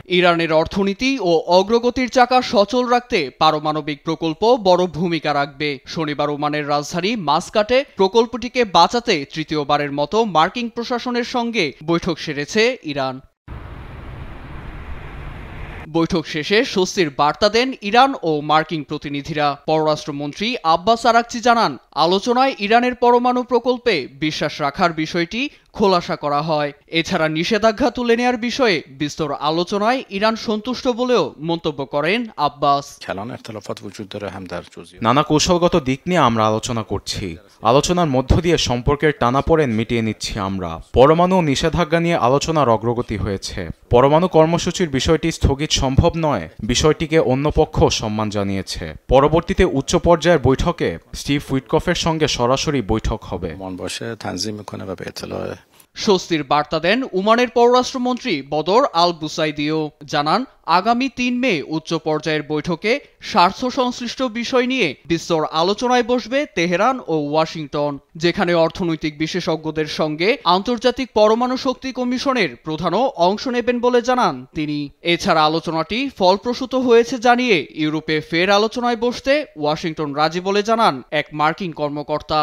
ইরানের অর্থনীতি ও অগ্রগতির চাকা সচল রাখতে পারমাণবিক প্রকল্প বড় ভূমিকা রাখবে। শনিবার ওমানের রাজধানী মাসকাটে প্রকল্পটিকে বাঁচাতে তৃতীয়বারের মতো মার্কিন প্রশাসনের সঙ্গে বৈঠক সেরেছে ইরান। বৈঠক শেষে স্বস্তির বার্তা দেন ইরান ও মার্কিন প্রতিনিধিরা। পররাষ্ট্রমন্ত্রী আব্বাস আরাকচি জানান, আলোচনায় ইরানের পরমাণু প্রকল্পে বিশ্বাস রাখার বিষয়টি খোলাসা করা হয়। এছাড়া নিষেধাজ্ঞা তুলে নেওয়ার বিষয়ে বিস্তর আলোচনায় ইরান সন্তুষ্ট বলেও মন্তব্য করেন আব্বাস। নানা কৌশলগত দিক নিয়ে আমরা আলোচনা করছি। আলোচনার মধ্য দিয়ে সম্পর্কের টানাপোড়েন মিটিয়ে নিচ্ছি আমরা। পরমাণু নিষেধাজ্ঞা নিয়ে আলোচনার অগ্রগতি হয়েছে। পরমাণু কর্মসূচির বিষয়টি স্থগিত সম্ভব নয়, বিষয়টিকে অন্য পক্ষ সম্মান জানিয়েছে। পরবর্তীতে উচ্চ পর্যায়ের বৈঠকে স্টিভ উইটকফের সঙ্গে সরাসরি বৈঠক হবে। স্বস্তির বার্তা দেন ওমানের পররাষ্ট্রমন্ত্রী বদর আল বুসাইদিও। জানান, আগামী ৩ মে উচ্চ পর্যায়ের বৈঠকে স্বার্থ সংশ্লিষ্ট বিষয় নিয়ে বিস্তর আলোচনায় বসবে তেহরান ও ওয়াশিংটন, যেখানে অর্থনৈতিক বিশেষজ্ঞদের সঙ্গে আন্তর্জাতিক পরমাণু শক্তি কমিশনের প্রধানও অংশ নেবেন বলে জানান তিনি। এছাড়া আলোচনাটি ফলপ্রসূ হয়েছে জানিয়ে ইউরোপে ফের আলোচনায় বসতে ওয়াশিংটন রাজি বলে জানান এক মার্কিন কর্মকর্তা।